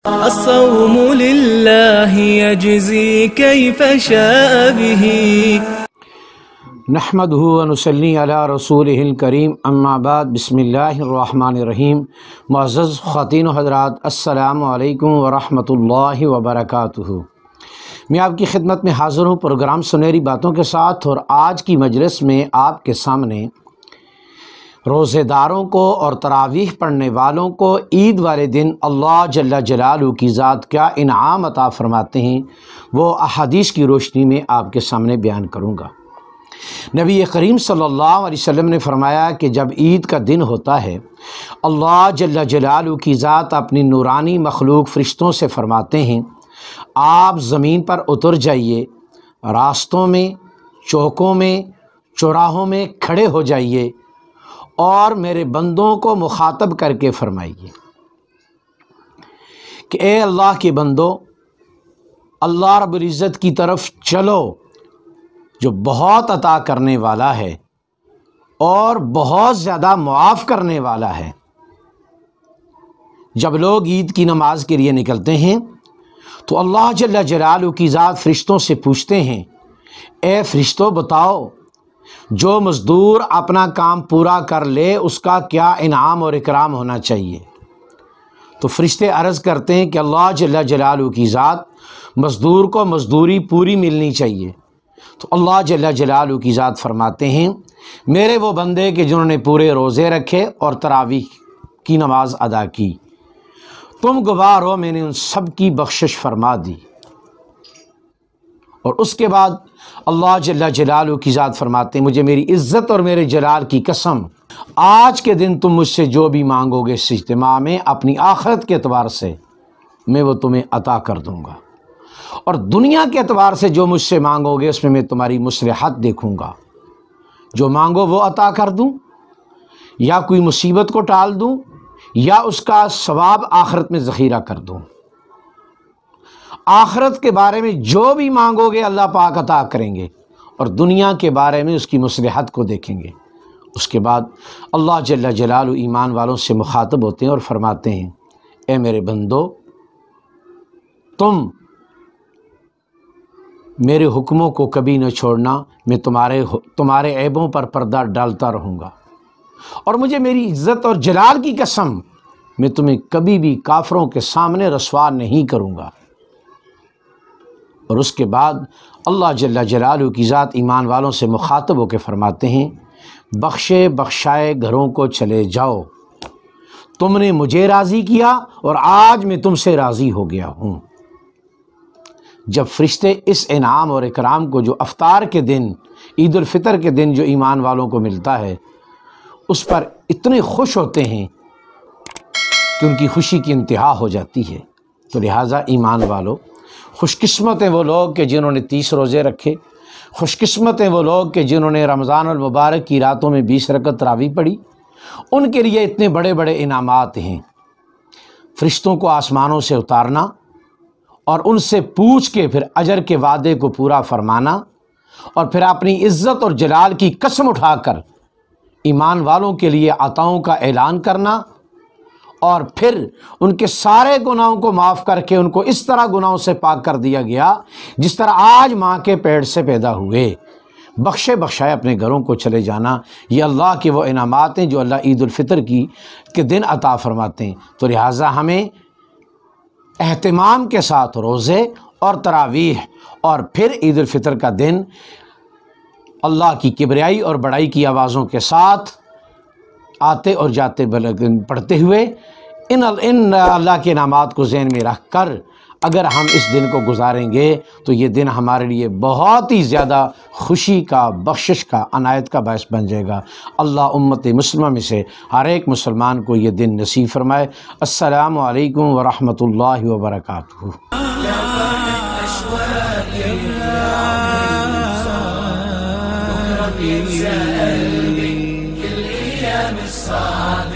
الصوم لله يجزي كيف شاء به نحمده ونصلي على رسوله الكريم اما بعد بسم اللہ الرحمن الرحیم۔ معزز خواتین و حضرات، السلام علیکم ورحمۃ اللہ وبرکاتہ۔ میں آپ کی خدمت میں حاضر ہوں پروگرام سنہری باتوں کے ساتھ، اور آج کی مجلس میں آپ کے سامنے روزے داروں کو اور تراویح پڑھنے والوں کو عید والے دن اللہ جل جلالہ کی ذات کیا انعام عطا فرماتے ہیں، وہ احادیث کی روشنی میں آپ کے سامنے بیان کروں گا۔ نبی کریم صلی اللہ علیہ وسلم نے فرمایا کہ جب عید کا دن ہوتا ہے، اللہ جل جلالہ کی ذات اپنی نورانی مخلوق فرشتوں سے فرماتے ہیں، آپ زمین پر اتر جائیے، راستوں میں، چوکوں میں، چوراہوں میں کھڑے ہو جائیے اور میرے بندوں کو مخاطب کر کے فرمائیے کہ اے اللہ کے بندو، اللہ رب العزت کی طرف چلو جو بہت عطا کرنے والا ہے اور بہت زیادہ معاف کرنے والا ہے۔ جب لوگ عید کی نماز کے لیے نکلتے ہیں تو اللہ جل جلالہ کی ذات فرشتوں سے پوچھتے ہیں، اے فرشتوں بتاؤ جو مزدور اپنا کام پورا کر لے اس کا کیا انعام اور اکرام ہونا چاہیے؟ تو فرشتے عرض کرتے ہیں کہ اللہ جل جلالہ کی ذات مزدور کو مزدوری پوری ملنی چاہیے۔ تو اللہ جل جلالہ کی ذات فرماتے ہیں، میرے وہ بندے کہ جنہوں نے پورے روزے رکھے اور تراویح کی نماز ادا کی، تم گواہ ہو میں نے ان سب کی بخشش فرما دی۔ اور اس کے بعد اللہ جل جلالہ کی ذات فرماتے ہیں، مجھے میری عزت اور میرے جلال کی قسم، آج کے دن تم مجھ سے جو بھی مانگو گے اس اجتماع میں اپنی آخرت کے اعتبار سے میں وہ تمہیں عطا کر دوں گا، اور دنیا کے اعتبار سے جو مجھ سے مانگو گے اس میں تمہاری مصلحت دیکھوں گا، جو مانگو وہ عطا کر دوں، یا کوئی مصیبت کو ٹال دوں، یا اس کا ثواب آخرت میں ذخیرہ کر دوں۔ آخرت کے بارے میں جو بھی مانگو گے اللہ پاک عطا کریں گے، اور دنیا کے بارے میں اس کی مصلحت کو دیکھیں گے۔ اس کے بعد اللہ جل جلالہ ایمان والوں سے مخاطب ہوتے ہیں اور فرماتے ہیں، اے میرے بندو، تم میرے حکموں کو کبھی نہ چھوڑنا، میں تمہارے عیبوں پر پردہ ڈالتا رہوں گا، اور مجھے میری عزت اور جلال کی قسم میں تمہیں کبھی بھی کافروں کے سامنے رسوا نہیں کروں گا۔ اور اس کے بعد اللہ جل جلالہ کی ذات ایمان والوں سے مخاطب ہو کے فرماتے ہیں، بخشے بخشائے گھروں کو چلے جاؤ، تم نے مجھے راضی کیا اور آج میں تم سے راضی ہو گیا ہوں۔ جب فرشتے اس انعام اور اکرام کو جو افطار کے دن، عید الفطر کے دن جو ایمان والوں کو ملتا ہے، اس پر اتنے خوش ہوتے ہیں کہ ان کی خوشی کی انتہا ہو جاتی ہے۔ تو لہٰذا ایمان والوں، خوش قسمت ہیں وہ لوگ کہ جنہوں نے 30 روزے رکھے، خوش قسمت ہیں وہ لوگ کہ جنہوں نے رمضان المبارک کی راتوں میں 20 رکعت تراویح پڑھی، ان کے لیے اتنے بڑے بڑے انعامات ہیں۔ فرشتوں کو آسمانوں سے اتارنا اور ان سے پوچھ کے پھر اجر کے وعدے کو پورا فرمانا، اور پھر اپنی عزت اور جلال کی قسم اٹھا کر ایمان والوں کے لیے عطاؤں کا اعلان کرنا، اور پھر ان کے سارے گناہوں کو معاف کر کے ان کو اس طرح گناہوں سے پاک کر دیا گیا جس طرح آج ماں کے پیٹ سے پیدا ہوئے۔ بخشے بخشائے اپنے گھروں کو چلے جانا، یہ اللہ کے وہ انعامات ہیں جو اللہ عید الفطر کے دن عطا فرماتے ہیں۔ تو لہٰذا ہمیں اہتمام کے ساتھ روزے اور تراویح اور پھر عید الفطر کا دن اللہ کی کبریائی اور بڑائی کی آوازوں کے ساتھ آتے اور جاتے پڑھتے ہوئے ان اللہ کے انعامات کو ذہن میں رکھ کر اگر ہم اس دن کو گزاریں گے تو یہ دن ہمارے لیے بہت ہی زیادہ خوشی کا، بخشش کا، عنایت کا باعث بن جائے گا۔ اللہ امت مسلمہ میں سے ہر ایک مسلمان کو یہ دن نصیب فرمائے۔ السلام علیکم ورحمۃ اللہ وبرکاتہ۔ كل أيام الصعب